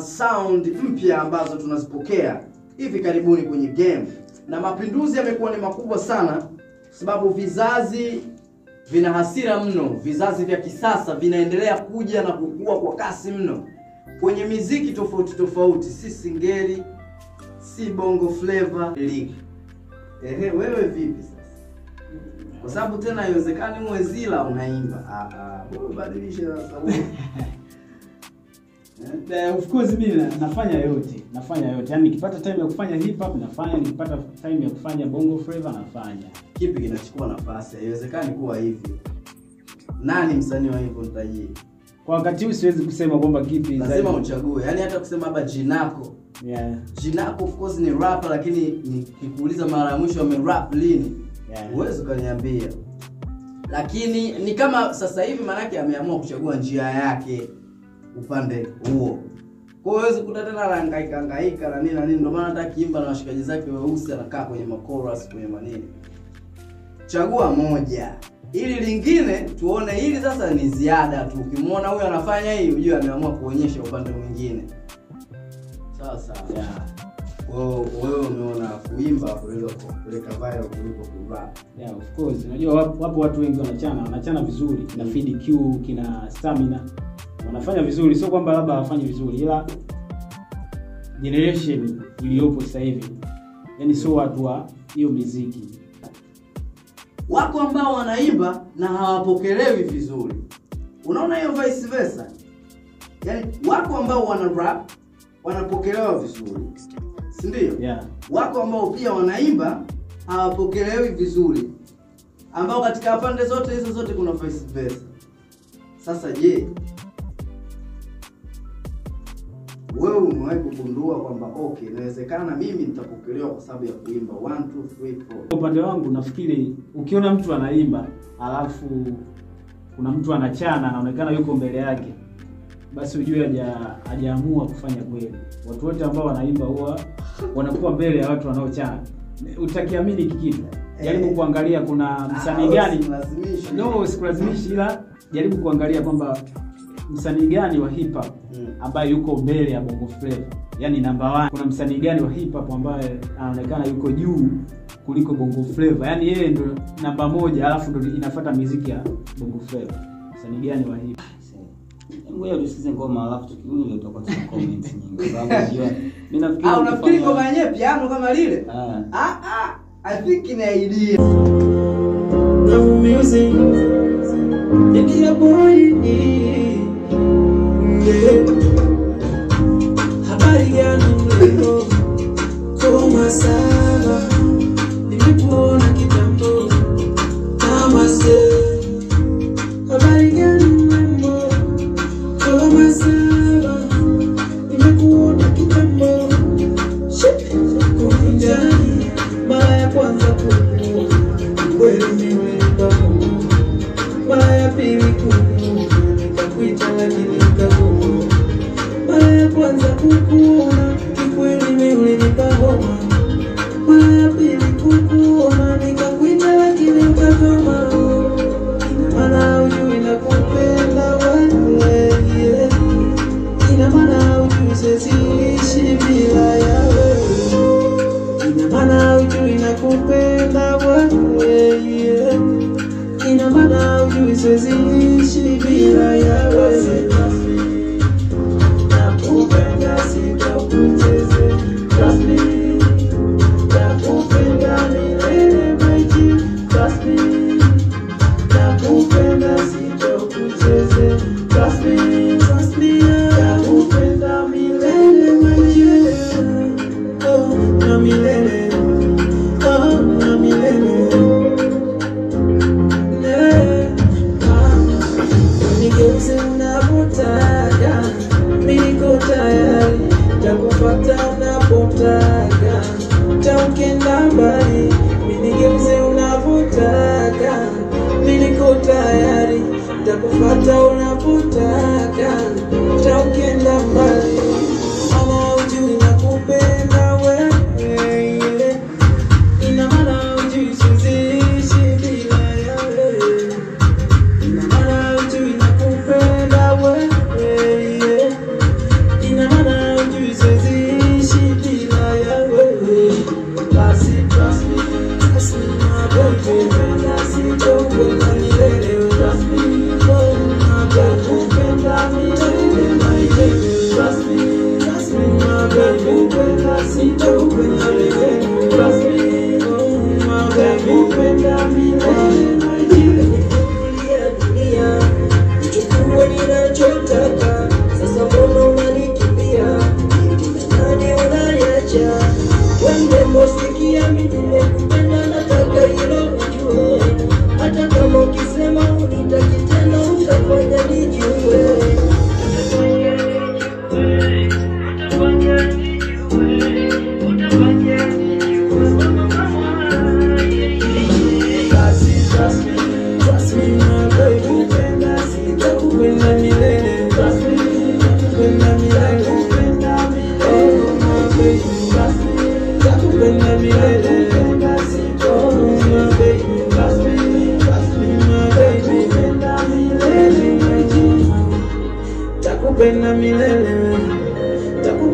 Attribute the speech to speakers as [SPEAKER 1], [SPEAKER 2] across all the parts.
[SPEAKER 1] sound mpya ambazo tunazipokea hivi karibuni kwenye game, na mapinduzi yamekuwa ni makubwa sana sababu vizazi vina hasira mno. Vizazi vya kisasa vinaendelea kuja na kukua kwa kasi mno kwenye muziki tofauti tofauti, si singeli, si bongo flavor league. Wewe vipi sasa? Kwa sababu tena haiwezekani mwezila unaimba. Wewe badilisha sauti.
[SPEAKER 2] Of course mimi nafanya yote. Yaani nikipata time ya kufanya hip hop nafanya, nikipata time ya kufanya bongo flavor nafanya.
[SPEAKER 1] Kipi kinachukua nafasi? Haiwezekani kuwa hivi. Nani msanii wa hivyo nitajie?
[SPEAKER 2] Kwa wakati huu siwezi kusema kwamba kipi
[SPEAKER 1] lazima uchague. Yaani hata kusema hapa Jinako.
[SPEAKER 2] Yeah.
[SPEAKER 1] Jinako of course ni rapper, lakini nikikuuliza mara ya mwisho ame-rap lini? Huwezi kuniambia. Lakini ni kama sasa hivi manake ameamua kuchagua njia yake upande huo. Kwa hiyo huwezi kuta tena hangaika na nini ndio maana hata kiimba na washikaji zake weusi anakaa kwenye chorus kwenye manini. Chagua moja. Ili lingine tuone, hili sasa ni ziada tu. Ukimwona huyu anafanya hii ujue ameamua kuonyesha upande mwingine. Sasa wewe umeona kuimba kuweza kupeleka viral kuliko kurap.
[SPEAKER 2] Yeah, of course. Unajua wapo watu wengi wanachana vizuri, kina Feed Q, kina Stamina. Wanafanya vizuri, sio kwamba labda hawafanyi vizuri, ila generation iliyopo sasa hivi yani sio watu wa hiyo muziki.
[SPEAKER 1] Wako ambao wanaimba na hawapokelewi vizuri. Unaona hiyo vice versa? Yaani wako ambao wana rap wanapokelewa vizuri. Si ndio?
[SPEAKER 2] Yeah.
[SPEAKER 1] Wako ambao pia wanaimba hawapokelewi vizuri. Ambao katika pande zote hizo zote kuna vice versa. Sasa je, wewe umewahi kugundua kwamba okay, inawezekana mimi nitapokelewa kwa sababu ya kuimba 1 2 3 4?
[SPEAKER 2] Kwa upande wangu nafikiri ukiona mtu anaimba alafu kuna mtu anachana anaonekana yuko mbele yake, basi ujue hajaamua kufanya kweli. Watu wote ambao wanaimba huwa wanakuwa mbele ya watu wanaochana. Utakiamini kikitu. Jaribu kuangalia kuna msanii gani. No, sikulazimishi, ila jaribu kuangalia kwamba msanii gani wa hip hop ambaye yuko mbele ya bongo flavor, yani number 1. Kuna msanii gani wa hip hop ambaye anaonekana yuko juu kuliko bongo flavor, yani yeye ndo namba 1 alafu ndo inafuata muziki ya bongo flavor. Msanii gani wa hip hop?
[SPEAKER 3] Ngoja tusikize ngoma alafu tukirudi ndio tutakuwa tuna comments nyingi kwa sababu unajua mimi nafikiri
[SPEAKER 1] unafikiri ngoma yenyewe piano kama lile? I think ina idea.
[SPEAKER 4] Love music. India boy. Habari gani leo? Koma sana. Nilikuona kitambo. Namaste. Habari gani leo? Koma sana. Nilikuona kitambo. Kunjani mara ya kwanza kukuona. Wewe nimekupa. Mara ya pili kukuona. Nikakuita lakini nikakuona. Mara ya kwanza kukuona. Kikweli mimi ulinipa homa. Mara ya pili kukuona. Nikakuita lakini nikakoma. Ina maana hujui nakupenda wewe. Ina maana hujui siwezi ishi bila ya wewe. Ina maana hujui nakupenda wewe. Ina maana hujui siwezi ishi bila ya wewe. Nakupenda sitokupoteza. Trust me. Nakupenda milele my dear. Trust me. Nakupenda sitokupoteza. Trust me. Trust me. Nakupenda milele my dear. Oh, na milele. Oh, na milele. Nigeuze unapo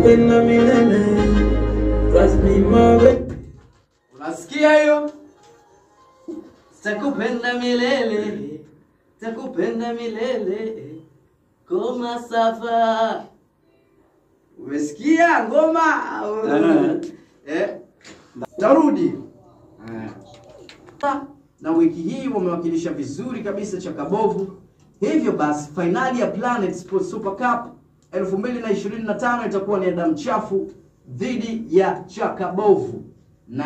[SPEAKER 4] Nitakupenda milele. Trust me my baby.
[SPEAKER 1] Unasikia hiyo? Nitakupenda milele. Nitakupenda milele. Koma safa. Umesikia ngoma? Tarudi. Na wiki hii wamewakilisha vizuri kabisa Chakabovu. Hivyo basi finali ya Planet Sports Super Cup 2025 itakuwa ni Adam Chafu dhidi ya Chakabovu. Na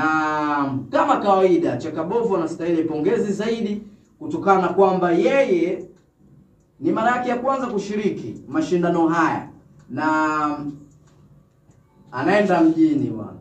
[SPEAKER 1] kama kawaida Chakabovu anastahili pongezi zaidi kutokana na kwamba yeye ni mara yake ya kwanza kushiriki mashindano haya na anaenda mjini bwana.